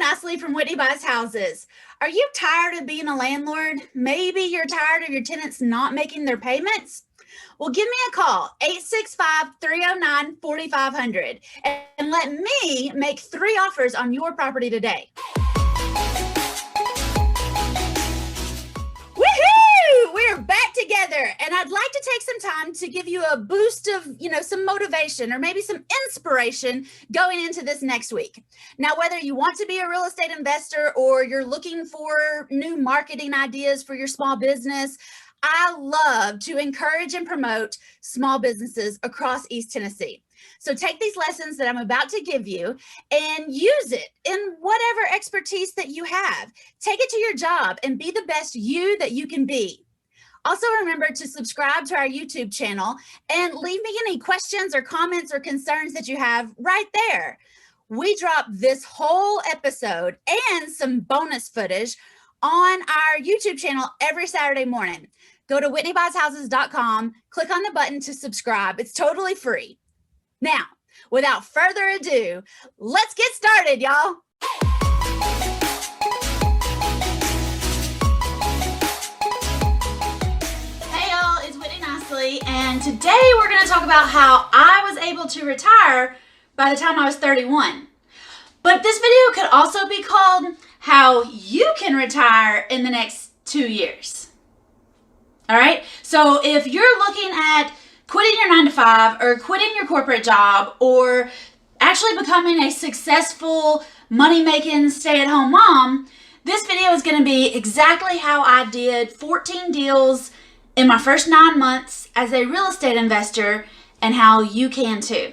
Nicely from Whitney Buys Houses. Are you tired of being a landlord? Maybe you're tired of your tenants not making their payments? Well, give me a call, 865-309-4500, and let me make 3 offers on your property today. Woohoo! We're back together, and I'd like to take some time to give you a boost of, some motivation or maybe some inspiration going into this next week. Now, whether you want to be a real estate investor or you're looking for new marketing ideas for your small business, I love to encourage and promote small businesses across East Tennessee. So take these lessons that I'm about to give you and use it in whatever expertise that you have. Take it to your job and be the best you that you can be. Also, remember to subscribe to our YouTube channel and leave me any questions or comments or concerns that you have right there. We drop this whole episode and some bonus footage on our YouTube channel every Saturday morning. Go to WhitneyBuysHouses.com, click on the button to subscribe. It's totally free. Now, without further ado, let's get started, y'all. Hey, y'all, it's Whitney Nicely, and today we're going to talk about how I was able to retire by the time I was 31. But this video could also be called How You Can Retire in the Next 2 Years. All right, so if you're looking at quitting your 9-to-5 or quitting your corporate job or actually becoming a successful money-making stay-at-home mom, this video is going to be exactly how I did 14 deals in my first 9 months as a real estate investor and how you can too.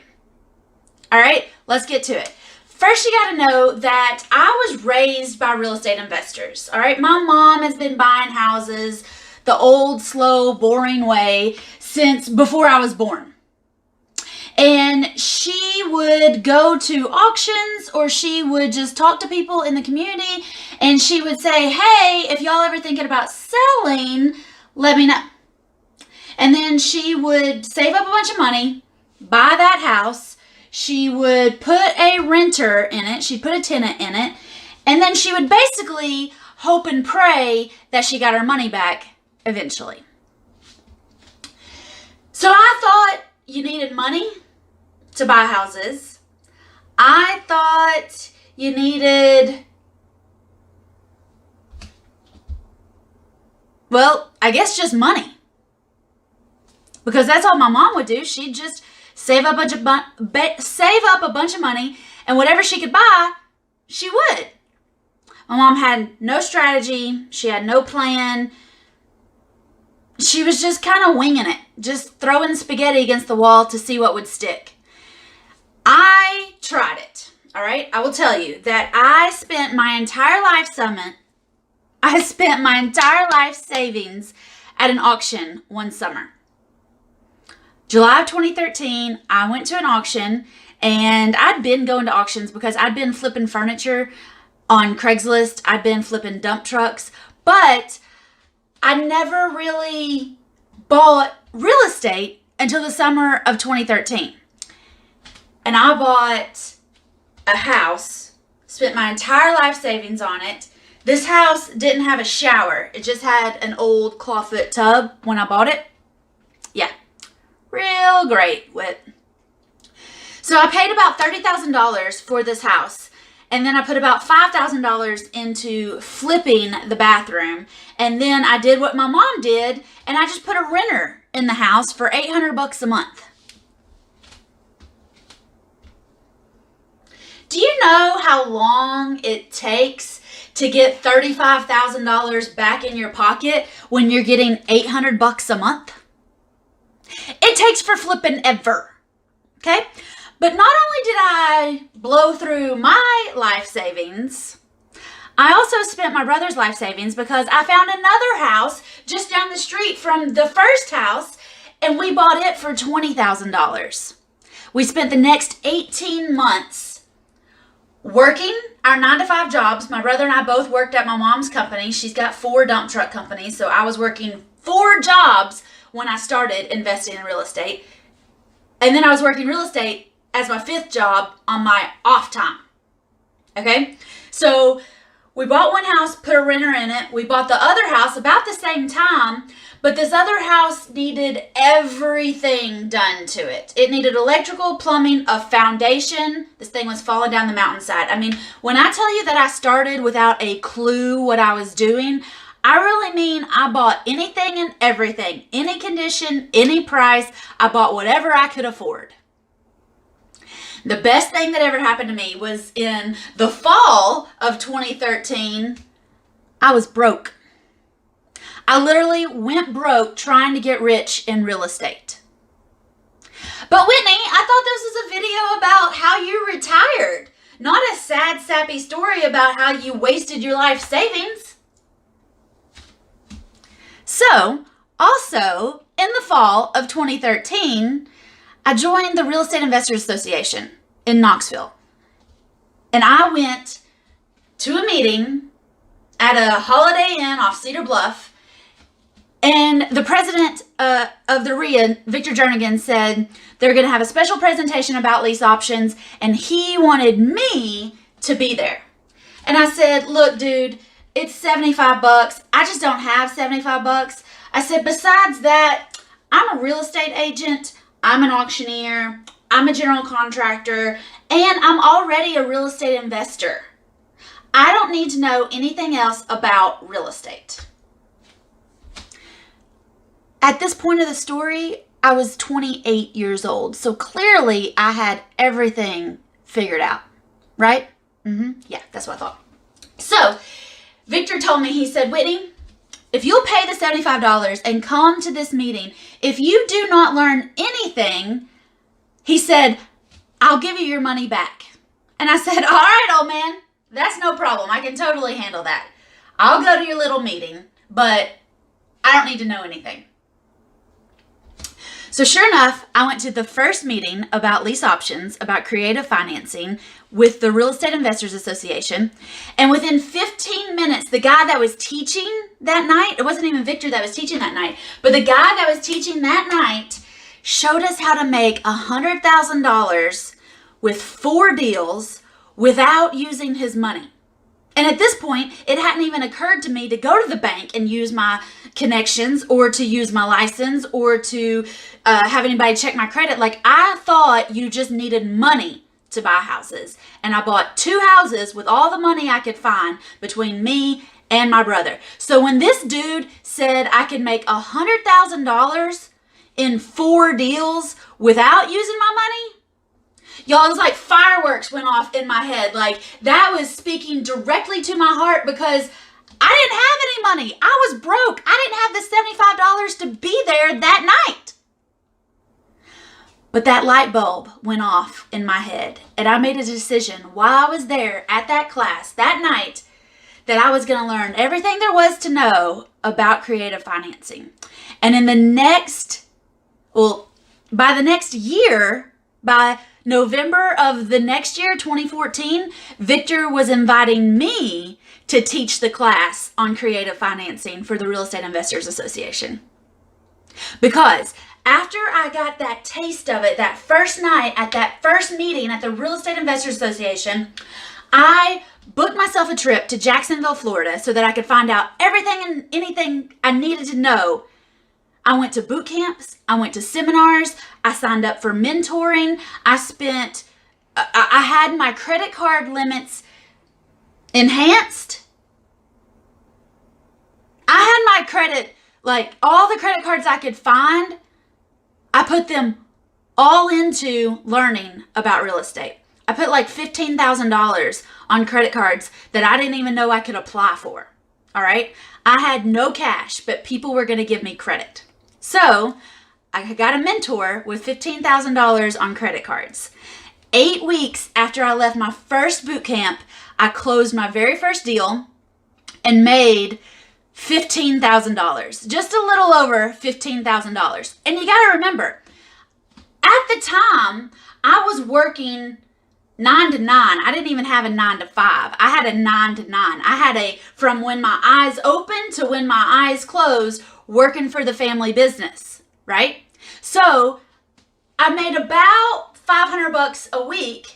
All right, let's get to it. First, you got to know that I was raised by real estate investors. All right, my mom has been buying houses the old, slow, boring way since before I was born. And she would go to auctions or she would just talk to people in the community and she would say, hey, if y'all ever thinking about selling, let me know. And then she would save up a bunch of money, buy that house. She would put a renter in it. She'd put a tenant in it. And then she would basically hope and pray that she got her money back eventually. So I thought you needed money to buy houses. I thought you needed, well, I guess just money. Because that's all my mom would do. She'd just save up a bunch of money, and whatever she could buy, she would. My mom had no strategy. She had no plan. She was just kind of winging it, just throwing spaghetti against the wall to see what would stick. I tried it, all right? I will tell you that I spent my entire life savings at an auction one summer. July of 2013, I went to an auction, and I'd been going to auctions because I'd been flipping furniture on Craigslist. I'd been flipping dump trucks, but I never really bought real estate until the summer of 2013. And I bought a house, spent my entire life savings on it. This house didn't have a shower. It just had an old clawfoot tub when I bought it. Yeah, real great. So I paid about $30,000 for this house. And then I put about $5,000 into flipping the bathroom. And then I did what my mom did, and I just put a renter in the house for $800 a month. Do you know how long it takes to get $35,000 back in your pocket when you're getting $800 a month? It takes for flipping ever. Okay? But not only did I blow through my life savings, I also spent my brother's life savings because I found another house just down the street from the first house, and we bought it for $20,000. We spent the next 18 months working our 9-to-5 jobs. My brother and I both worked at my mom's company. She's got 4 dump truck companies, so I was working 4 jobs when I started investing in real estate. And then I was working real estate as my 5th job on my off time. Okay? So we bought one house, put a renter in it. We bought the other house about the same time, but this other house needed everything done to it. It needed electrical, plumbing, a foundation. This thing was falling down the mountainside. I mean, when I tell you that I started without a clue what I was doing, I really mean I bought anything and everything, any condition, any price. I bought whatever I could afford. The best thing that ever happened to me was in the fall of 2013, I was broke. I literally went broke trying to get rich in real estate. But Whitney, I thought this was a video about how you retired, not a sad, sappy story about how you wasted your life savings. So, also, in the fall of 2013, I joined the Real Estate Investors Association in Knoxville. And I went to a meeting at a Holiday Inn off Cedar Bluff. And the president of the RIA, Victor Jernigan, said they're going to have a special presentation about lease options. And he wanted me to be there. And I said, look, dude, it's $75. I just don't have $75. I said, besides that, I'm a real estate agent. I'm an auctioneer. I'm a general contractor, and I'm already a real estate investor. I don't need to know anything else about real estate. At this point of the story, I was 28 years old, so clearly I had everything figured out, right? Yeah, that's what I thought. So, Victor told me, he said, Whitney, if you'll pay the $75 and come to this meeting, if you do not learn anything, he said, I'll give you your money back. And I said, all right, old man, that's no problem. I can totally handle that. I'll go to your little meeting, but I don't need to know anything. So sure enough, I went to the first meeting about lease options, about creative financing with the Real Estate Investors Association. And within 15 minutes, the guy that was teaching that night, it wasn't even Victor that was teaching that night, but the guy that was teaching that night showed us how to make $100,000 with 4 deals without using his money. And at this point, it hadn't even occurred to me to go to the bank and use my connections or to use my license or to have anybody check my credit. Like, I thought you just needed money to buy houses. And I bought 2 houses with all the money I could find between me and my brother. So when this dude said I could make $100,000 in 4 deals without using my money, y'all, it was like fireworks went off in my head. Like, that was speaking directly to my heart because I didn't have any money. I was broke. I didn't have the $75 to be there that night. But that light bulb went off in my head, and I made a decision while I was there at that class that night that I was going to learn everything there was to know about creative financing. And in the next, by the next year, by November of the next year, 2014, Victor was inviting me to teach the class on creative financing for the Real Estate Investors Association. Because after I got that taste of it, that first night at that first meeting at the Real Estate Investors Association, I booked myself a trip to Jacksonville, Florida, so that I could find out everything and anything I needed to know. I went to boot camps. I went to seminars. I signed up for mentoring. I had my credit card limits enhanced. I had my credit, like all the credit cards I could find, I put them all into learning about real estate. I put like $15,000 on credit cards that I didn't even know I could apply for. All right. I had no cash, but people were going to give me credit. So I got a mentor with $15,000 on credit cards. 8 weeks after I left my first boot camp, I closed my very first deal and made $15,000, just a little over $15,000. And you got to remember, at the time, I was working 9 to 9. I didn't even have a 9 to 5. I had a 9 to 9. I had from when my eyes opened to when my eyes closed, working for the family business, right? So I made about $500 a week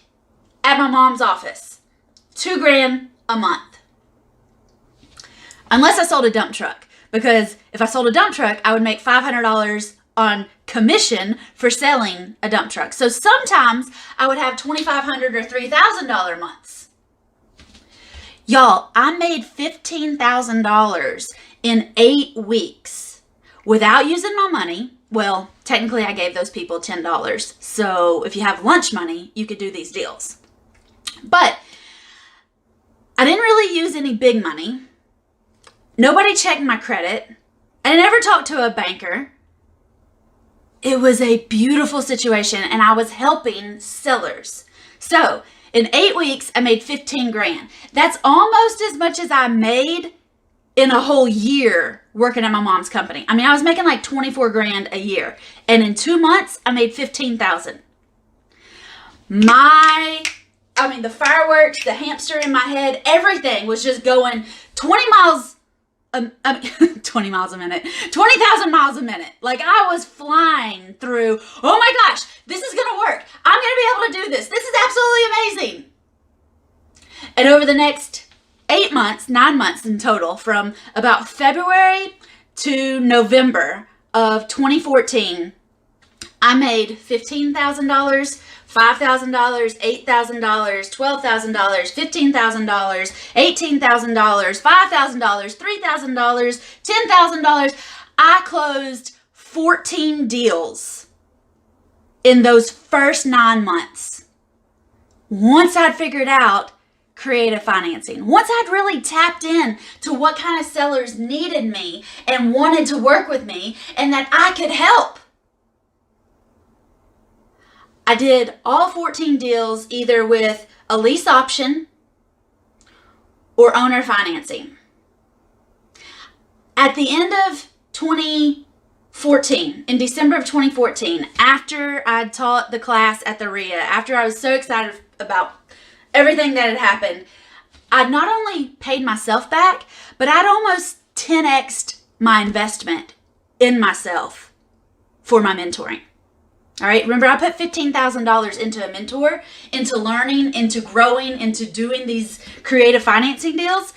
at my mom's office $2,000 a month. Unless I sold a dump truck, because if I sold a dump truck, I would make $500 on commission for selling a dump truck. So sometimes I would have $2,500 or $3,000 months. Y'all, I made $15,000 in 8 weeks without using my money. Well, technically I gave those people $10. So if you have lunch money, you could do these deals. But I didn't really use any big money. Nobody checked my credit. I never talked to a banker. It was a beautiful situation, and I was helping sellers. So in 8 weeks, I made $15,000. That's almost as much as I made in a whole year working at my mom's company. I mean, I was making like $24,000 a year, and in 2 months, I made $15,000. The fireworks, the hamster in my head, everything was just going 20 miles. 20 miles a minute, 20,000 miles a minute. Like I was flying through, oh my gosh, this is going to work. I'm going to be able to do this. This is absolutely amazing. And over the next 8 months, 9 months in total, from about February to November of 2014, I made $15,000, $5,000, $8,000, $12,000, $15,000, $18,000, $5,000, $3,000, $10,000. I closed 14 deals in those first 9 months. Once I'd figured out creative financing, once I'd really tapped in to what kind of sellers needed me and wanted to work with me and that I could help. I did all 14 deals either with a lease option or owner financing. At the end of 2014, in December of 2014, after I'd taught the class at the RIA, after I was so excited about everything that had happened, I'd not only paid myself back, but I'd almost 10x'd my investment in myself for my mentoring. All right, remember I put $15,000 into a mentor, into learning, into growing, into doing these creative financing deals.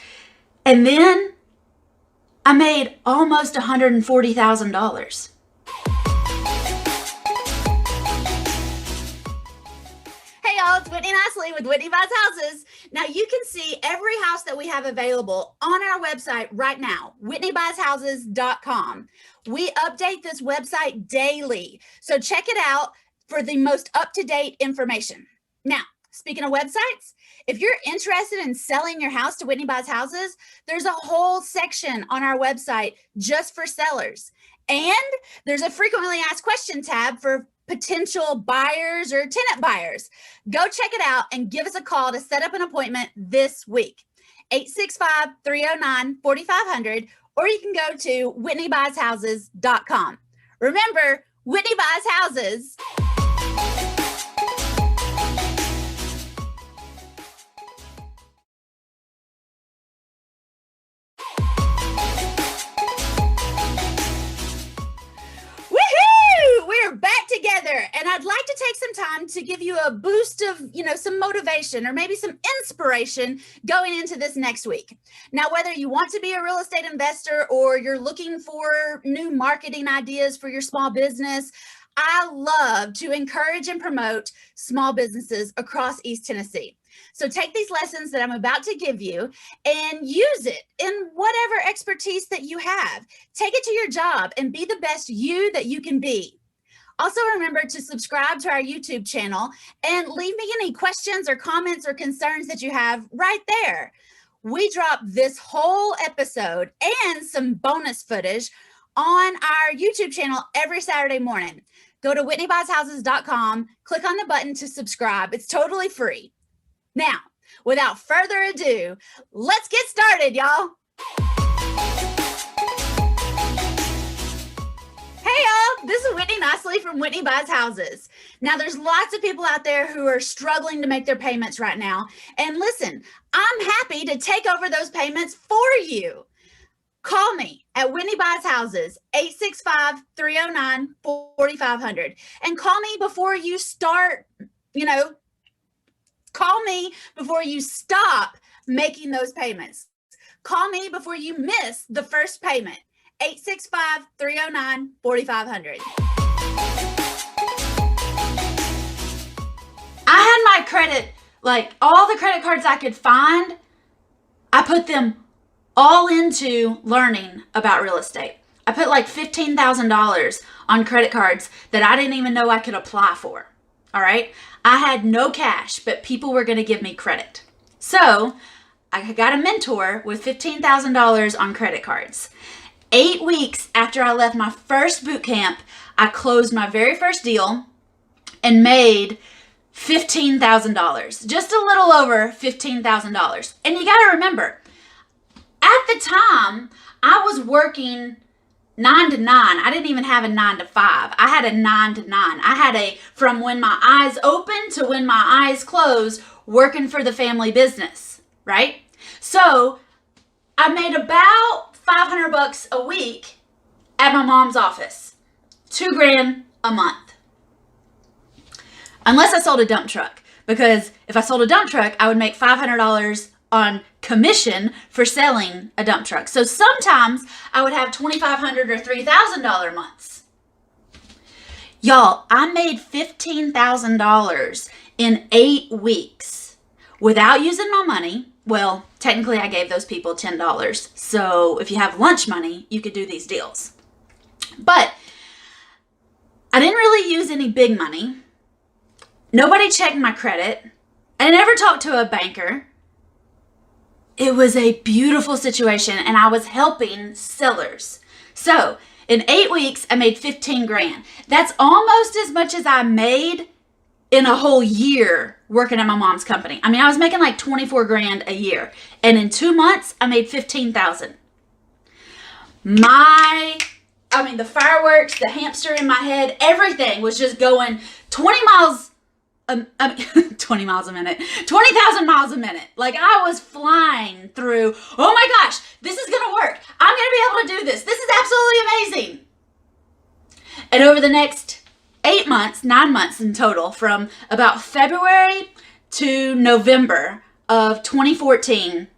And then I made almost $140,000. Hey y'all, it's Whitney Nicely with Whitney Buys Houses. Now you can see every house that we have available on our website right now, WhitneyBuysHouses.com. We update this website daily, so check it out for the most up-to-date information. Now, speaking of websites, if you're interested in selling your house to Whitney Buys Houses, there's a whole section on our website just for sellers. And there's a frequently asked question tab for potential buyers or tenant buyers. Go check it out and give us a call to set up an appointment this week. 865-309-4500, or you can go to WhitneyBuysHouses.com. Remember, Whitney Buys Houses. We're back together, and I'd like to take some time to give you a boost of, some motivation or maybe some inspiration going into this next week. Now, whether you want to be a real estate investor or you're looking for new marketing ideas for your small business, I love to encourage and promote small businesses across East Tennessee. So take these lessons that I'm about to give you and use it in whatever expertise that you have. Take it to your job and be the best you that you can be. Also, remember to subscribe to our YouTube channel and leave me any questions or comments or concerns that you have right there. We drop this whole episode and some bonus footage on our YouTube channel every Saturday morning. Go to WhitneyBuysHouses.com, click on the button to subscribe. It's totally free. Now, without further ado, let's get started, y'all. Hey y'all, this is Whitney Nicely from Whitney Buys Houses. Now there's lots of people out there who are struggling to make their payments right now. And listen, I'm happy to take over those payments for you. Call me at Whitney Buys Houses, 865-309-4500. And call me before you start, Call me before you stop making those payments. Call me before you miss the first payment. 865-309-4500. I had my credit, like all the credit cards I could find, I put them all into learning about real estate. I put like $15,000 on credit cards that I didn't even know I could apply for. All right. I had no cash, but people were going to give me credit. So I got a mentor with $15,000 on credit cards. 8 weeks after I left my first boot camp, I closed my very first deal and made $15,000, just a little over $15,000. And you got to remember, at the time, I was working 9 to 9. I didn't even have a 9 to 5. I had a 9 to 9. I had a from when my eyes open to when my eyes close, working for the family business, right? So I made about $500 a week at my mom's office. $2,000 a month. Unless I sold a dump truck, because if I sold a dump truck, I would make $500 on commission for selling a dump truck. So sometimes I would have $2,500 or $3,000 months. Y'all, I made $15,000 in 8 weeks without using my money. Well, technically I gave those people $10. So if you have lunch money, you could do these deals. But I didn't really use any big money. Nobody checked my credit. I never talked to a banker. It was a beautiful situation, and I was helping sellers. So in 8 weeks, I made $15,000. That's almost as much as I made in a whole year working at my mom's company. I mean, I was making like $24,000 a year, and in 2 months, I made $15,000. The fireworks, the hamster in my head, everything was just going 20 miles 20 miles a minute, 20,000 miles a minute. Like I was flying through, oh my gosh, this is going to work. I'm going to be able to do this. This is absolutely amazing. And over the next 8 months, 9 months in total, from about February to November of 2014,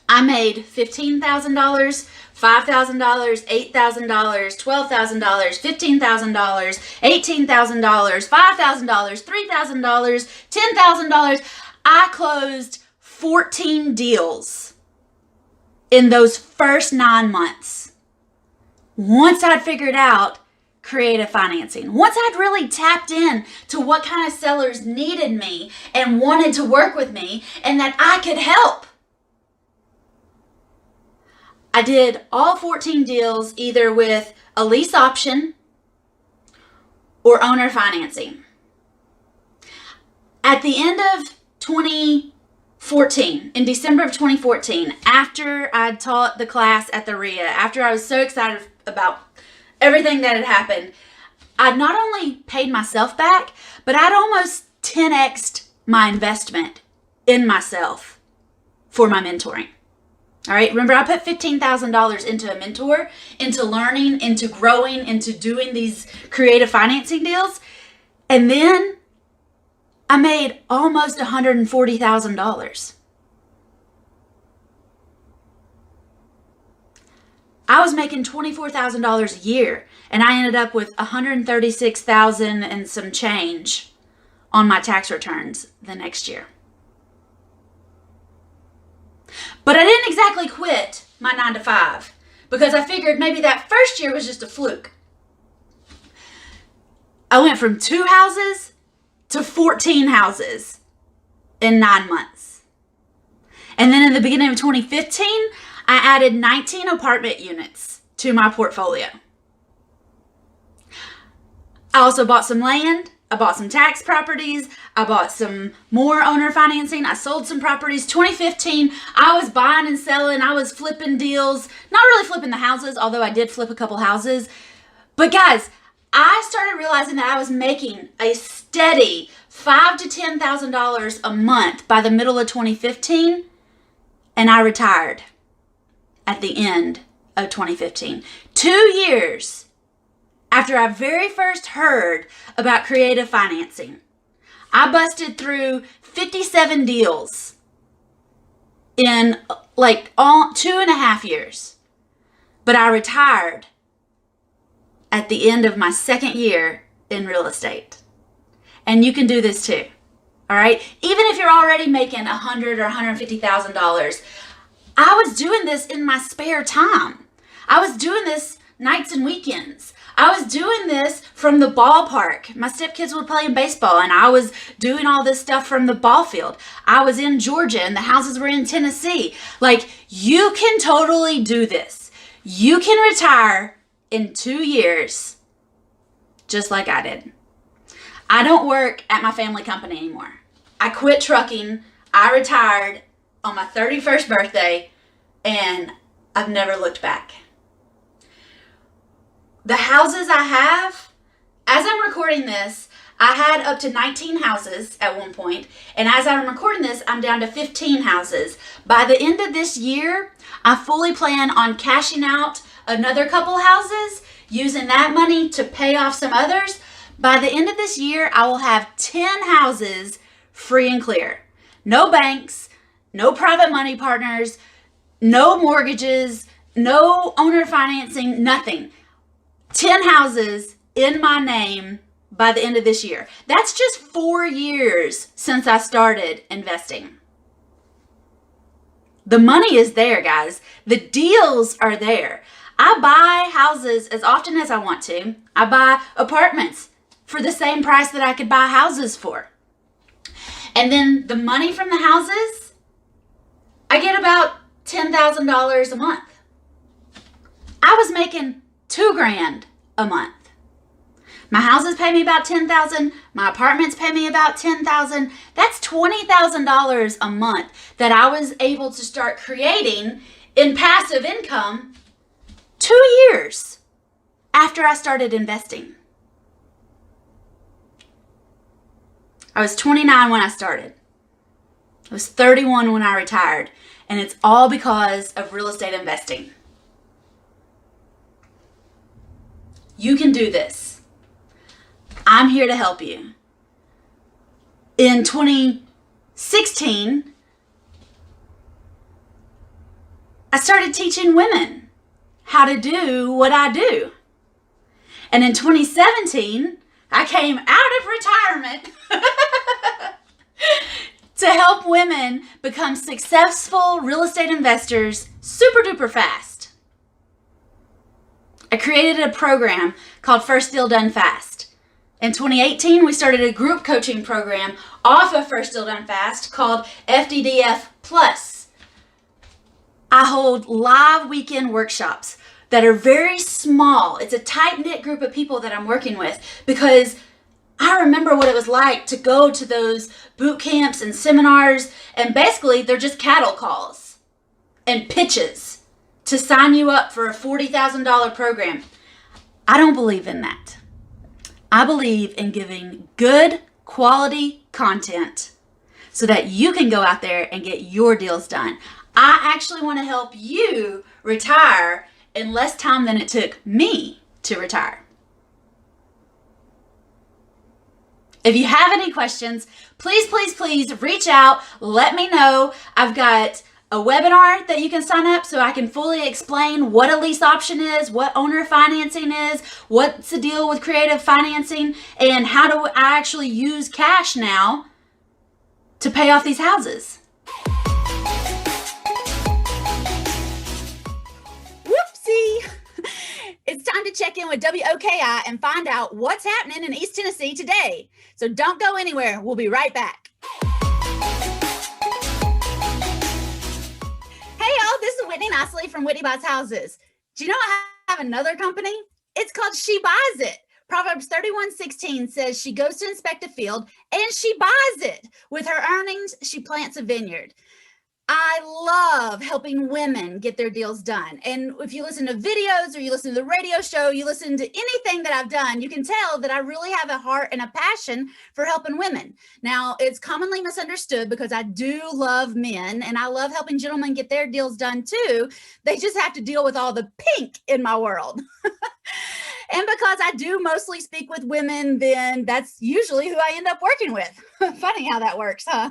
I made $15,000, $5,000, $8,000, $12,000, $15,000, $18,000, $5,000, $3,000, $10,000. I closed 14 deals in those first 9 months. Once I'd figured out creative financing, once I'd really tapped in to what kind of sellers needed me and wanted to work with me and that I could help. I did all 14 deals either with a lease option or owner financing. At the end of 2014, in December of 2014, after I taught the class at the RIA, after I was so excited about everything that had happened, I'd not only paid myself back, but I'd almost 10x'd my investment in myself for my mentoring. All right, remember I put $15,000 into a mentor, into learning, into growing, into doing these creative financing deals. And then I made almost $140,000. I was making $24,000 a year, and I ended up with $136,000 and some change on my tax returns the next year. But I didn't exactly quit my 9 to 5 because I figured maybe that first year was just a fluke. I went from 2 houses to 14 houses in 9 months. And then in the beginning of 2015, I added 19 apartment units to my portfolio. I also bought some land. I bought some tax properties. I bought some more owner financing. I sold some properties. 2015, I was buying and selling. I was flipping deals. Not really flipping the houses, although I did flip a couple houses. But guys, I started realizing that I was making a steady $5,000 to $10,000 a month by the middle of 2015, and I retired at the end of 2015. 2 years after I very first heard about creative financing, I busted through 57 deals in like all 2.5 years. But I retired at the end of my second year in real estate. And you can do this too. All right? Even if you're already making $100,000 or $150,000, I was doing this in my spare time. I was doing this nights and weekends. I was doing this from the ballpark. My stepkids were playing baseball and I was doing all this stuff from the ball field. I was in Georgia and the houses were in Tennessee. Like, you can totally do this. You can retire in 2 years, just like I did. I don't work at my family company anymore. I quit trucking. I retired on my 31st birthday and I've never looked back. The houses I have, as I'm recording this, I had up to 19 houses at one point, and as I'm recording this, I'm down to 15 houses. By the end of this year, I fully plan on cashing out another couple houses, using that money to pay off some others. By the end of this year, I will have 10 houses free and clear. No banks, no private money partners, no mortgages, no owner financing, nothing. 10 houses in my name by the end of this year. That's just 4 years since I started investing. The money is there, guys. The deals are there. I buy houses as often as I want to. I buy apartments for the same price that I could buy houses for. And then the money from the houses, I get about $10,000 a month. I was making $2,000 a month. My houses pay me about $10,000. My apartments pay me about $10,000. That's $20,000 a month that I was able to start creating in passive income 2 years after I started investing. I was 29 when I started. I was 31 when I retired. And it's all because of real estate investing. You can do this. I'm here to help you. In 2016, I started teaching women how to do what I do. And in 2017, I came out of retirement to help women become successful real estate investors super duper fast. I created a program called First Deal Done Fast. In 2018, we started a group coaching program off of First Deal Done Fast called FDDF Plus. I hold live weekend workshops that are very small. It's a tight-knit group of people that I'm working with because I remember what it was like to go to those boot camps and seminars, and basically they're just cattle calls and pitches to sign you up for a $40,000 program. I don't believe in that. I believe in giving good quality content so that you can go out there and get your deals done. I actually want to help you retire in less time than it took me to retire. If you have any questions, please reach out. Let me know. I've got a webinar that you can sign up so I can fully explain what a lease option is, what owner financing is, what's the deal with creative financing, and how do I actually use cash now to pay off these houses. Whoopsie! It's time to check in with WOKI and find out what's happening in East Tennessee today. So don't go anywhere. We'll be right back. Hey y'all, this is Whitney Nicely from Whitney Buys Houses. Do you know I have another company? It's called She Buys It. Proverbs 31:16 says she goes to inspect a field and she buys it. With her earnings, she plants a vineyard. I love helping women get their deals done. And if you listen to videos or you listen to the radio show, you listen to anything that I've done, you can tell that I really have a heart and a passion for helping women. Now, it's commonly misunderstood because I do love men and I love helping gentlemen get their deals done too. They just have to deal with all the pink in my world. And because I do mostly speak with women, then that's usually who I end up working with. Funny how that works, huh?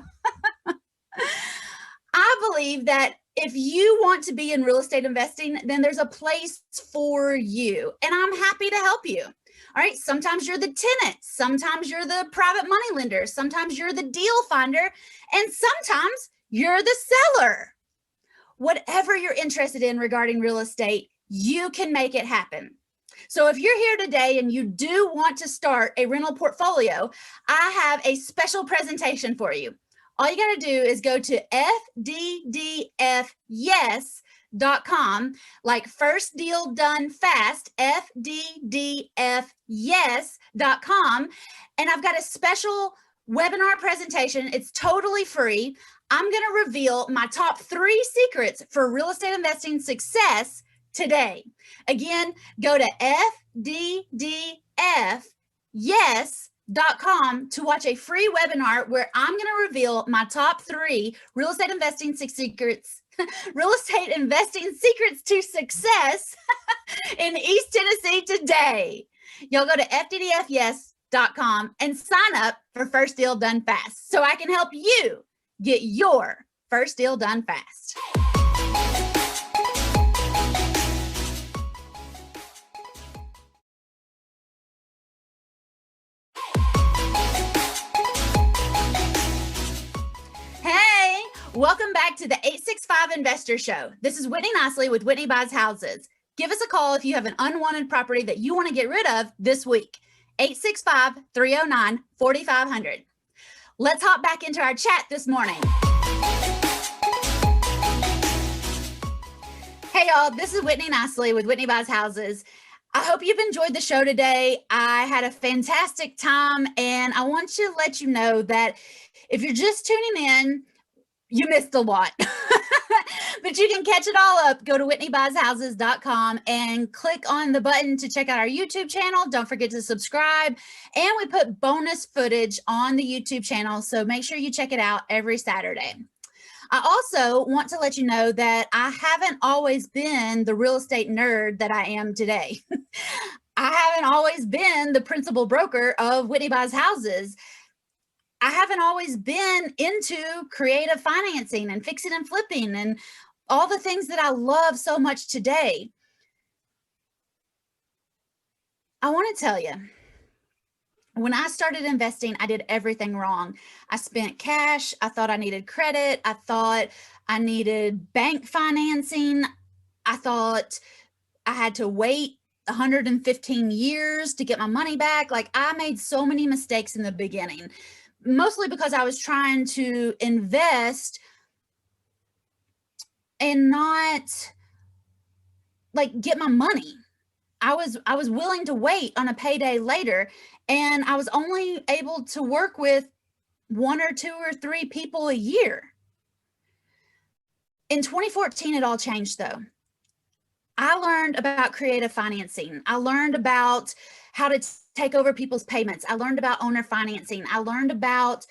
I believe that if you want to be in real estate investing, then there's a place for you, and I'm happy to help you. All right, sometimes you're the tenant, sometimes you're the private money lender, sometimes you're the deal finder, and sometimes you're the seller. Whatever you're interested in regarding real estate, you can make it happen. So if you're here today and you do want to start a rental portfolio, I have a special presentation for you. All you got to do is go to fddfyes.com, like first deal done fast, fddfyes.com. And I've got a special webinar presentation. It's totally free. I'm going to reveal my top 3 secrets for real estate investing success today. Again, go to fddfyes.com to watch a free webinar where I'm going to reveal my top 3 real estate investing secrets, real estate investing secrets to success in East Tennessee today. Y'all go to fddfyes.com and sign up for First Deal Done Fast so I can help you get your first deal done fast. Hey, welcome back to the 865 Investor Show. This is Whitney Nicely with Whitney Buys Houses. Give us a call if you have an unwanted property that you want to get rid of this week. 865-309-4500. Let's hop back into our chat this morning. Hey y'all, this is Whitney Nicely with Whitney Buys Houses. I hope you've enjoyed the show today. I had a fantastic time, and I want to let you know that if you're just tuning in, you missed a lot. But you can catch it all up. Go to whitneybuyshouses.com and click on the button to check out our YouTube channel. Don't forget to subscribe. And we put bonus footage on the YouTube channel, so make sure you check it out every Saturday. I also want to let you know that I haven't always been the real estate nerd that I am today. I haven't always been the principal broker of Whitney Buys Houses. I haven't always been into creative financing and fixing and flipping and all the things that I love so much today. I want to tell you, when I started investing, I did everything wrong. I spent cash. I thought I needed credit. I thought I needed bank financing. I thought I had to wait 115 years to get my money back. Like, I made so many mistakes in the beginning, mostly because I was trying to invest and not like get my money. I was willing to wait on a payday later, and I was only able to work with 1 or 2 or 3 people a year. In 2014, it all changed though. I learned about creative financing. I learned about how to take over people's payments. I learned about owner financing. I learned about,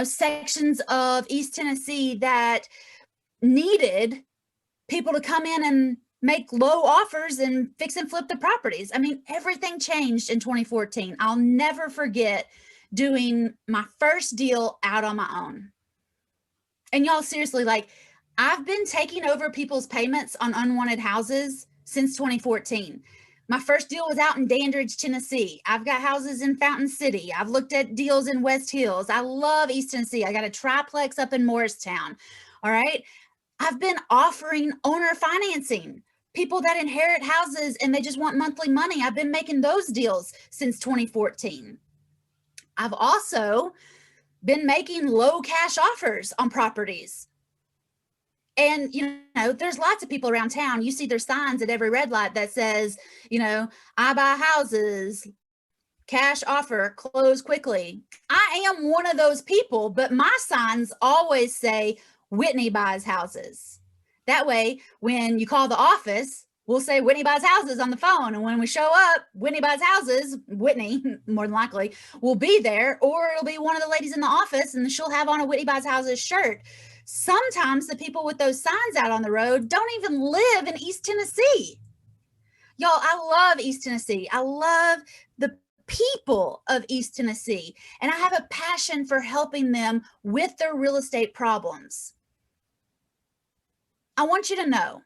sections of East Tennessee that needed people to come in and make low offers and fix and flip the properties. I mean, everything changed in 2014. I'll never forget doing my first deal out on my own. And y'all, seriously, like, I've been taking over people's payments on unwanted houses since 2014. My first deal was out in Dandridge, Tennessee. I've got houses in Fountain City. I've looked at deals in West Hills. I love East Tennessee. I got a triplex up in Morristown. All right. I've been offering owner financing, people that inherit houses and they just want monthly money. I've been making those deals since 2014. I've also been making low cash offers on properties. And, there's lots of people around town. You see their signs at every red light that says, I buy houses, cash offer, close quickly. I am one of those people, but my signs always say Whitney Buys Houses. That way, when you call the office, we'll say Whitney Buys Houses on the phone. And when we show up, Whitney Buys Houses, Whitney, more than likely, will be there, or it'll be one of the ladies in the office and she'll have on a Whitney Buys Houses shirt. Sometimes the people with those signs out on the road don't even live in East Tennessee. Y'all, I love East Tennessee. I love the people of East Tennessee, and I have a passion for helping them with their real estate problems. I want you to know,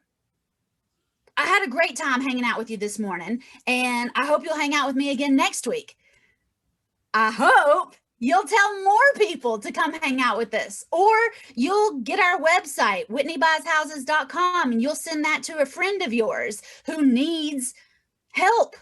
I had a great time hanging out with you this morning, and I hope you'll hang out with me again next week. I hope you'll tell more people to come hang out with us, or you'll get our website, whitneybuysHouses.com, and you'll send that to a friend of yours who needs help.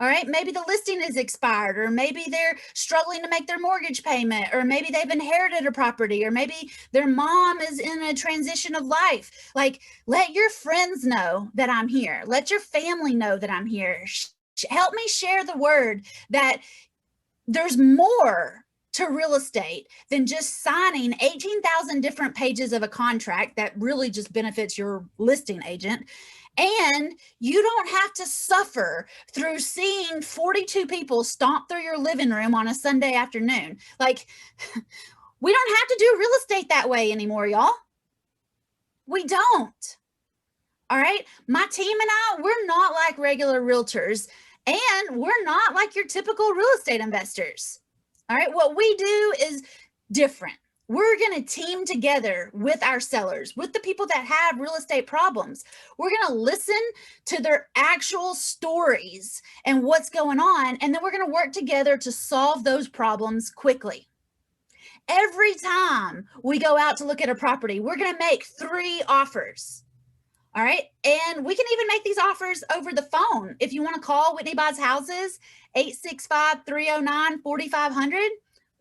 All right, maybe the listing is expired, or maybe they're struggling to make their mortgage payment, or maybe they've inherited a property, or maybe their mom is in a transition of life. Like, let your friends know that I'm here. Let your family know that I'm here. Help me share the word that there's more to real estate than just signing 18,000 different pages of a contract that really just benefits your listing agent. And you don't have to suffer through seeing 42 people stomp through your living room on a Sunday afternoon. Like, we don't have to do real estate that way anymore, y'all. We don't. All right. My team and I, we're not like regular realtors, and we're not like your typical real estate investors. All right. What we do is different. We're going to team together with our sellers, with the people that have real estate problems. We're going to listen to their actual stories and what's going on, and then we're going to work together to solve those problems quickly. Every time we go out to look at a property, we're going to make 3 offers. All right. And we can even make these offers over the phone. If you want to call Whitney Buys Houses, 865-309-4500,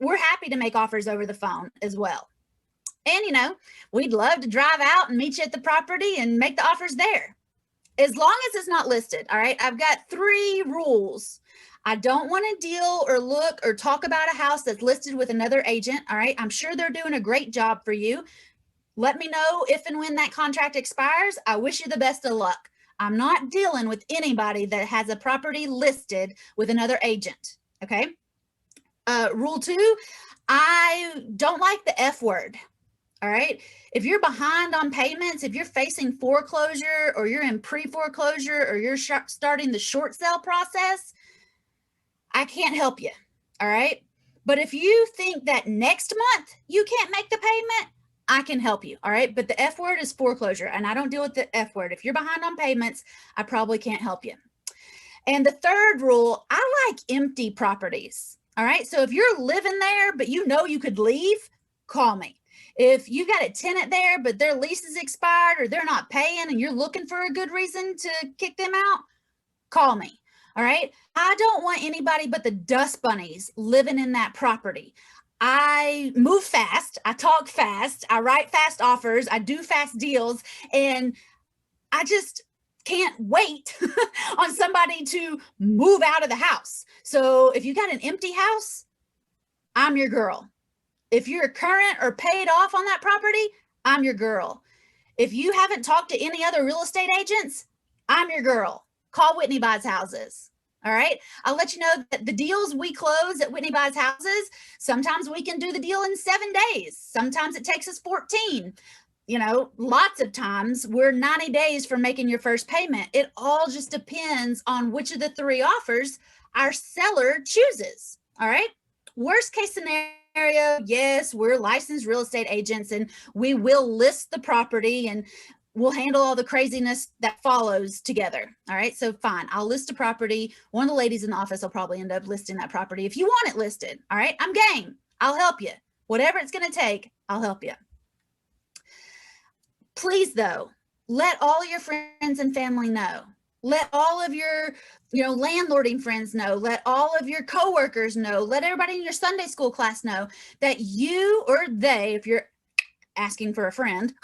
we're happy to make offers over the phone as well. And, we'd love to drive out and meet you at the property and make the offers there, as long as it's not listed. All right. I've got 3 rules. I don't want to deal or look or talk about a house that's listed with another agent. All right. I'm sure they're doing a great job for you. Let me know if and when that contract expires. I wish you the best of luck. I'm not dealing with anybody that has a property listed with another agent. Okay. Rule 2, I don't like the F word. All right. If you're behind on payments, if you're facing foreclosure, or you're in pre-foreclosure, or you're starting the short sale process, I can't help you. All right. But if you think that next month you can't make the payment, I can help you. All right. But the F word is foreclosure, and I don't deal with the F word. If you're behind on payments, I probably can't help you. And the third rule, I like empty properties. All right. So if you're living there, but you could leave, call me. If you got a tenant there, but their lease is expired, or they're not paying, and you're looking for a good reason to kick them out, call me. All right. I don't want anybody but the dust bunnies living in that property. I move fast, I talk fast, I write fast offers, I do fast deals, and I just can't wait on somebody to move out of the house. So if you got an empty house, I'm your girl. If you're current or paid off on that property, I'm your girl. If you haven't talked to any other real estate agents, I'm your girl. Call Whitney Buys Houses. All right. I'll let you know that the deals we close at Whitney Buys Houses, sometimes we can do the deal in 7 days. Sometimes it takes us 14. Lots of times we're 90 days from making your first payment. It all just depends on which of the 3 offers our seller chooses. All right. Worst case scenario, yes, we're licensed real estate agents, and we will list the property, and we'll handle all the craziness that follows together. All right. So fine. I'll list a property. One of the ladies in the office will probably end up listing that property. If you want it listed, all right, I'm game. I'll help you. Whatever it's going to take, I'll help you. Please, though, let all your friends and family know. Let all of your, landlording friends know. Let all of your coworkers know. Let everybody in your Sunday school class know that you, or they, if you're asking for a friend,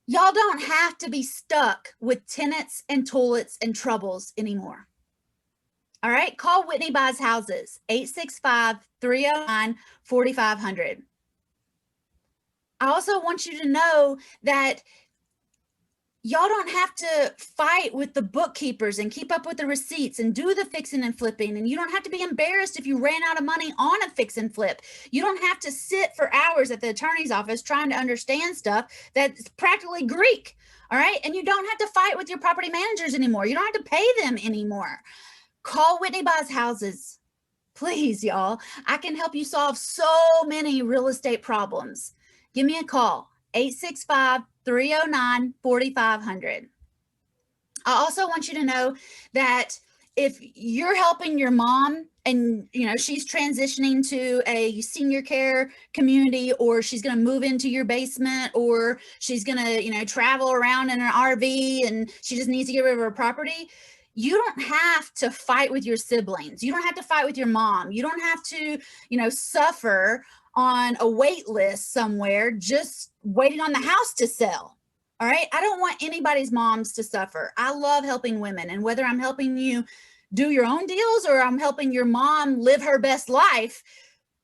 y'all don't have to be stuck with tenants and toilets and troubles anymore. All right. Call Whitney Buys Houses, 865-309-4500. I also want you to know that y'all don't have to fight with the bookkeepers and keep up with the receipts and do the fixing and flipping. And you don't have to be embarrassed if you ran out of money on a fix and flip. You don't have to sit for hours at the attorney's office trying to understand stuff that's practically Greek. All right. And you don't have to fight with your property managers anymore. You don't have to pay them anymore. Call Whitney Buys Houses. Please, y'all. I can help you solve so many real estate problems. Give me a call, 865-309-4500. I also want you to know that if you're helping your mom and she's transitioning to a senior care community, or she's going to move into your basement, or she's going to travel around in an RV and she just needs to get rid of her property, you don't have to fight with your siblings. You don't have to fight with your mom. You don't have to suffer on a wait list somewhere just waiting on the house to sell. All right. I don't want anybody's moms to suffer. I love helping women. And whether I'm helping you do your own deals or I'm helping your mom live her best life,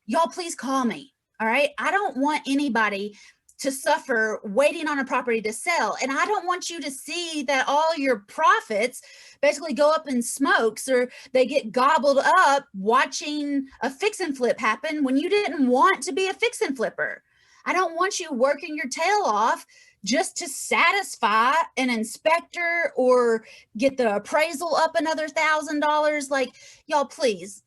y'all please call me. All right. I don't want anybody to suffer waiting on a property to sell. And I don't want you to see that all your profits basically go up in smokes, or they get gobbled up watching a fix and flip happen when you didn't want to be a fix and flipper. I don't want you working your tail off just to satisfy an inspector or get the appraisal up another $1,000. Like, y'all, please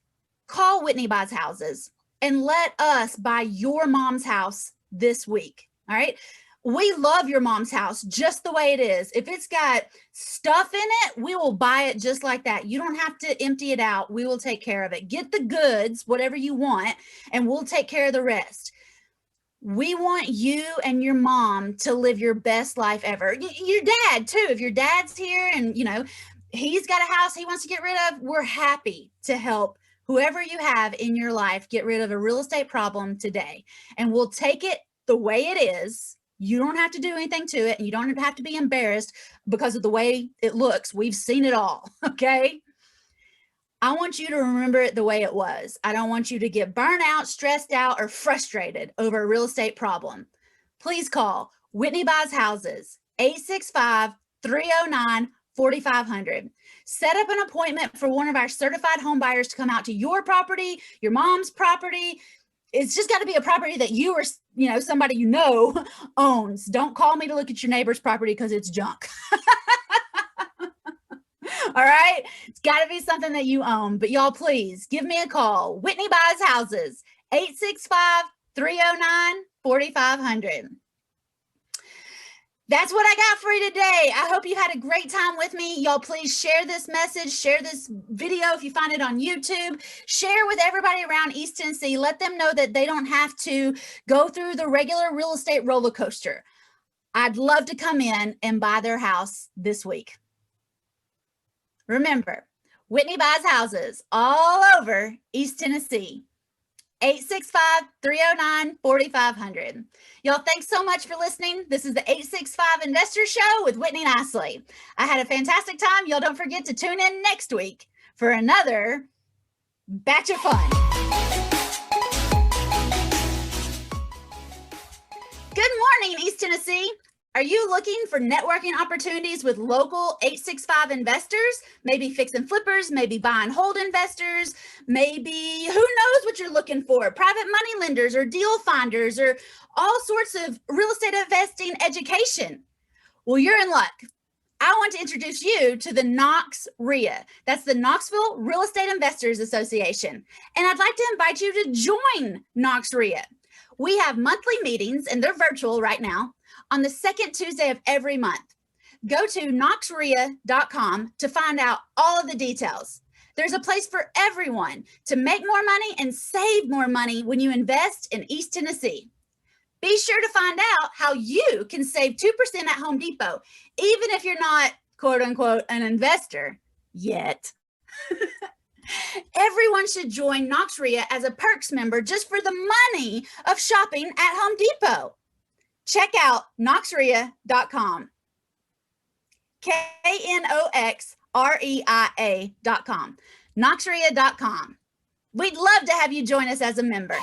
call Whitney Buys Houses and let us buy your mom's house this week. All right. We love your mom's house just the way it is. If it's got stuff in it, we will buy it just like that. You don't have to empty it out. We will take care of it. Get the goods, whatever you want, and we'll take care of the rest. We want you and your mom to live your best life ever. Your dad too. If your dad's here and he's got a house he wants to get rid of, we're happy to help whoever you have in your life get rid of a real estate problem today. And we'll take it the way it is. You don't have to do anything to it, and you don't have to be embarrassed because of the way it looks. We've seen it all. Okay. I want you to remember it the way it was. I don't want you to get burnt out, stressed out, or frustrated over a real estate problem. Please call Whitney Buys Houses, 865-309-4500. Set up an appointment for one of our certified home buyers to come out to your property, your mom's property. It's just got to be a property that you or somebody owns. Don't call me to look at your neighbor's property because it's junk. All right. It's got to be something that you own. But y'all, please give me a call. Whitney Buys Houses, 865-309-4500. That's what I got for you today. I hope you had a great time with me. Y'all, please share this message, share this video if you find it on YouTube, share with everybody around East Tennessee. Let them know that they don't have to go through the regular real estate roller coaster. I'd love to come in and buy their house this week. Remember, Whitney Buys Houses all over East Tennessee. 865-309-4500. Y'all, thanks so much for listening. This is the 865 Investor Show with Whitney Nicely. I had a fantastic time. Y'all don't forget to tune in next week for another batch of fun. Good morning, East Tennessee. Are you looking for networking opportunities with local 865 investors? Maybe fix and flippers, maybe buy and hold investors, maybe who knows what you're looking for, private money lenders or deal finders or all sorts of real estate investing education. Well, you're in luck. I want to introduce you to the Knox RIA. That's the Knoxville Real Estate Investors Association. And I'd like to invite you to join Knox RIA. We have monthly meetings, and they're virtual right now, on the second Tuesday of every month. Go to knoxria.com to find out all of the details. There's a place for everyone to make more money and save more money when you invest in East Tennessee. Be sure to find out how you can save 2% at Home Depot, even if you're not, quote unquote, an investor yet. Everyone should join Knox RIA as a perks member just for the money of shopping at Home Depot. Check out knoxria.com. KNOXREIA.com. knoxria.com. We'd love to have you join us as a member.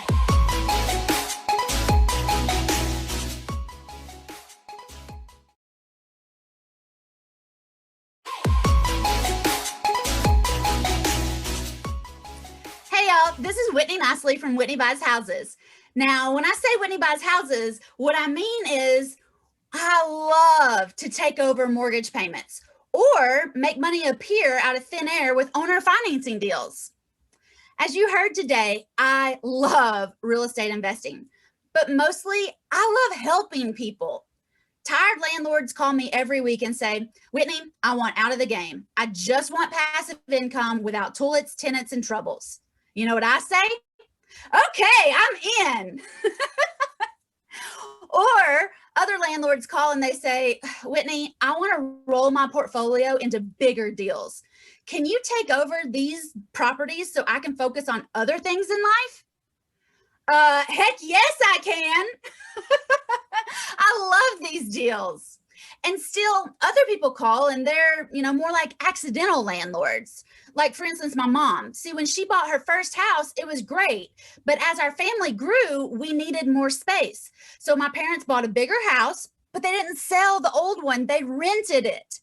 Hey y'all, this is Whitney Nicely from Whitney Buys Houses. Now, when I say Whitney Buys Houses, what I mean is I love to take over mortgage payments or make money appear out of thin air with owner financing deals. As you heard today, I love real estate investing, but mostly I love helping people. Tired landlords call me every week and say, Whitney, I want out of the game. I just want passive income without toilets, tenants, and troubles. You know what I say? Okay, I'm in. Or other landlords call and they say, Whitney, I want to roll my portfolio into bigger deals. Can you take over these properties so I can focus on other things in life? Heck yes, I can. I love these deals. And still, other people call and they're, more like accidental landlords. Like, for instance, my mom. See, when she bought her first house, it was great. But as our family grew, we needed more space. So my parents bought a bigger house, but they didn't sell the old one, they rented it.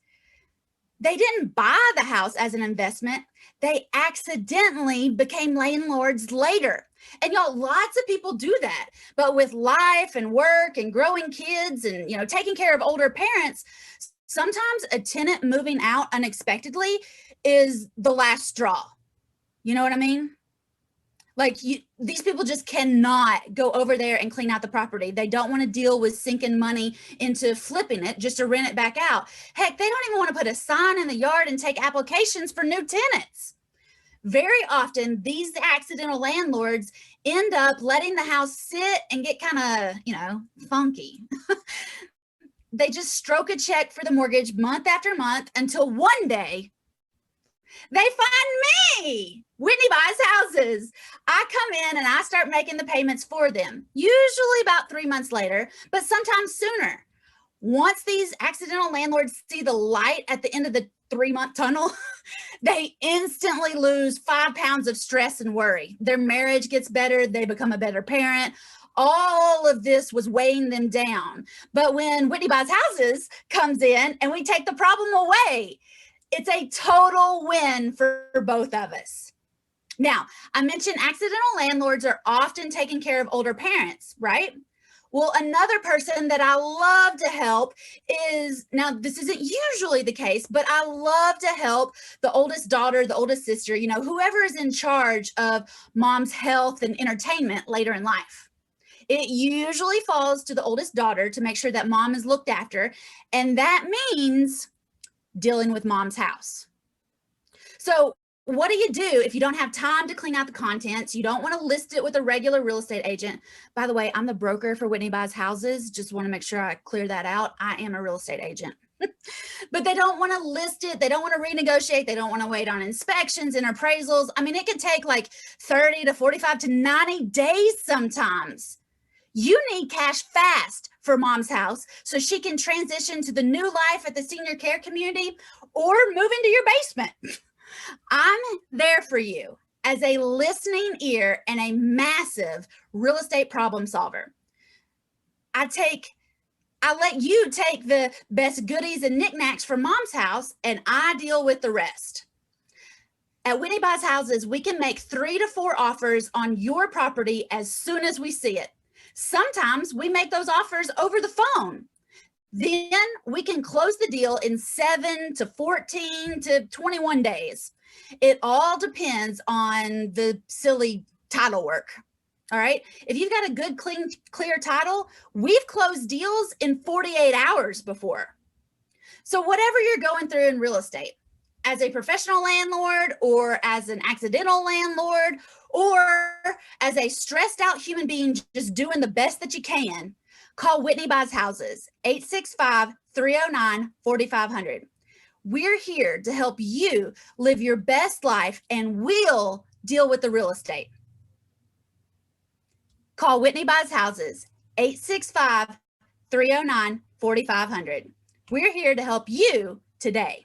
They didn't buy the house as an investment. They accidentally became landlords later. And y'all, lots of people do that. But with life and work and growing kids and, taking care of older parents, sometimes a tenant moving out unexpectedly is the last straw. You know what I mean? Like, these people just cannot go over there and clean out the property. They don't want to deal with sinking money into flipping it just to rent it back out. Heck, they don't even want to put a sign in the yard and take applications for new tenants. Very often, these accidental landlords end up letting the house sit and get kind of, funky. They just stroke a check for the mortgage month after month until one day they find me. Whitney Buys Houses. I come in and I start making the payments for them, usually about 3 months later, but sometimes sooner. Once these accidental landlords see the light at the end of the 3-month tunnel, they instantly lose 5 pounds of stress and worry. Their marriage gets better. They become a better parent. All of this was weighing them down. But when Whitney Buys Houses comes in and we take the problem away, it's a total win for both of us. Now, I mentioned accidental landlords are often taking care of older parents, right? Well, another person that I love to help is, now this isn't usually the case, but I love to help the oldest daughter, the oldest sister, whoever is in charge of mom's health and entertainment later in life. It usually falls to the oldest daughter to make sure that mom is looked after, and that means dealing with mom's house. So what do you do if you don't have time to clean out the contents? You don't want to list it with a regular real estate agent. By the way, I'm the broker for Whitney Buys Houses. Just want to make sure I clear that out. I am a real estate agent. But they don't want to list it. They don't want to renegotiate. They don't want to wait on inspections and appraisals. I mean, it could take like 30 to 45 to 90 days sometimes. You need cash fast for mom's house so she can transition to the new life at the senior care community or move into your basement. I'm there for you as a listening ear and a massive real estate problem solver. I let you take the best goodies and knickknacks from mom's house and I deal with the rest. At Whitney Buys Houses, we can make 3 to 4 offers on your property as soon as we see it. Sometimes we make those offers over the phone. Then we can close the deal in 7 to 14 to 21 days. It all depends on the silly title work. All right. If you've got a good, clear title, we've closed deals in 48 hours before. So whatever you're going through in real estate, as a professional landlord or as an accidental landlord or as a stressed out human being just doing the best that you can, call Whitney Buys Houses, 865-309-4500. We're here to help you live your best life and we'll deal with the real estate. Call Whitney Buys Houses, 865-309-4500. We're here to help you today.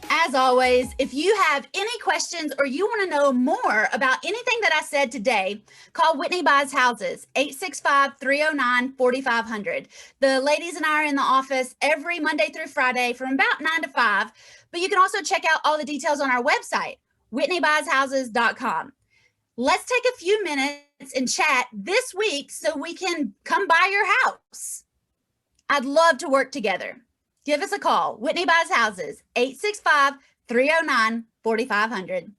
As always, if you have any questions or you want to know more about anything that I said today, call Whitney Buys Houses, 865-309-4500. The ladies and I are in the office every Monday through Friday from about 9 to 5, but you can also check out all the details on our website, whitneybuyshouses.com. Let's take a few minutes and chat this week so we can come by your house. I'd love to work together. Give us a call. Whitney Buys Houses, 865-309-4500.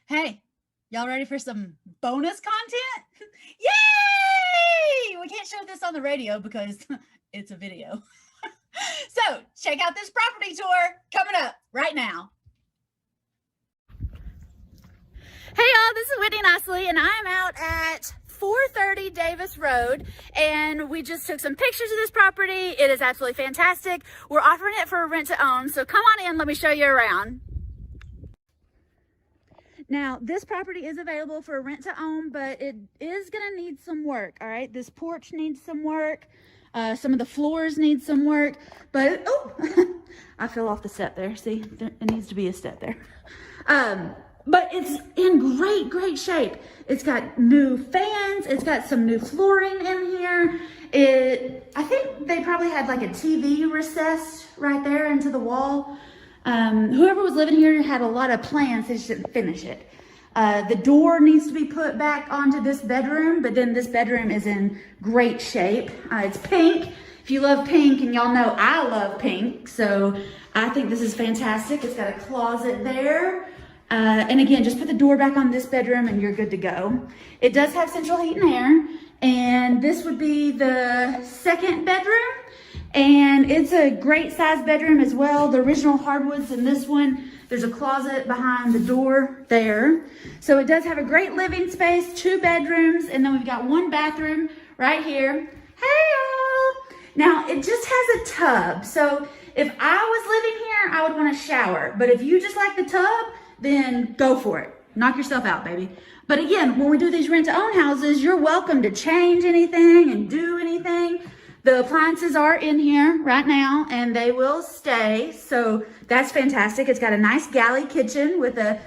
Hey, y'all ready for some bonus content? Yay! We can't show this on the radio because it's a video. So check out this property tour coming up right now. Hey y'all, this is Whitney Nicely, and I am out at 430 Davis Road, and we just took some pictures of this property. It is absolutely fantastic. We're offering it for a rent to own, so come on in, let me show you around. Now, this property is available for rent to own, but it is gonna need some work, all right? This porch needs some work. Some of the floors need some work, but, oh, I fell off the step there. See, it needs to be a step there. But it's in great shape. It's got new fans. It's got some new flooring in here. I think they probably had like a TV recessed right there into the wall. Whoever was living here had a lot of plans, they just didn't finish it. The door needs to be put back onto this bedroom, but then this bedroom is in great shape. It's pink. If you love pink, and y'all know I love pink, so I think this is fantastic. It's got a closet there. And again, just put the door back on this bedroom and you're good to go. It does have central heat and air, and this would be the second bedroom. And it's a great size bedroom as well. The original hardwoods in this one. There's a closet behind the door there. So it does have a great living space, 2 bedrooms, and then we've got 1 bathroom right here. Hey y'all! Now it just has a tub. So if I was living here, I would want a shower. But if you just like the tub, then go for it. Knock yourself out, baby. But again, when we do these rent to own houses, you're welcome to change anything and do anything. The appliances are in here right now and they will stay. So that's fantastic. It's got a nice galley kitchen with a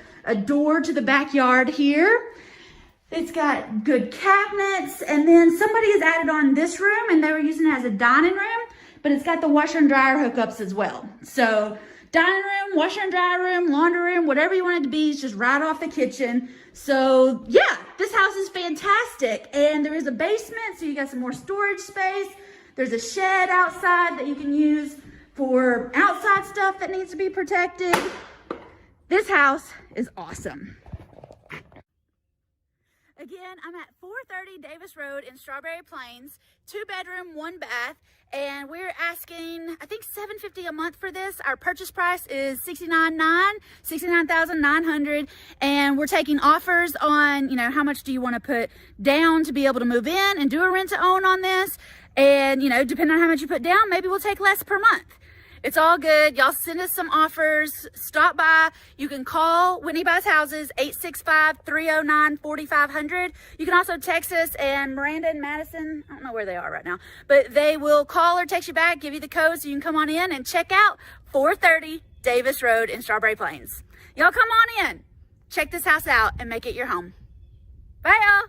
door to the backyard here. It's got good cabinets, and then somebody has added on this room and they were using it as a dining room, but it's got the washer and dryer hookups as well. So dining room, washer and dryer room, laundry room, whatever you want it to be, is just right off the kitchen. So yeah, this house is fantastic. And there is a basement, so you got some more storage space. There's a shed outside that you can use for outside stuff that needs to be protected. This house is awesome. Again, I'm at 430 Davis Road in Strawberry Plains, 2 bedroom, 1 bath, and we're asking, I think, $750 a month for this. Our purchase price is $69,900, and we're taking offers on, how much do you want to put down to be able to move in and do a rent to own on this? And, depending on how much you put down, maybe we'll take less per month. It's all good. Y'all send us some offers. Stop by. You can call Whitney Buys Houses, 865-309-4500. You can also text us, and Miranda and Madison, I don't know where they are right now, but they will call or text you back, give you the code so you can come on in and check out 430 Davis Road in Strawberry Plains. Y'all come on in. Check this house out and make it your home. Bye, y'all.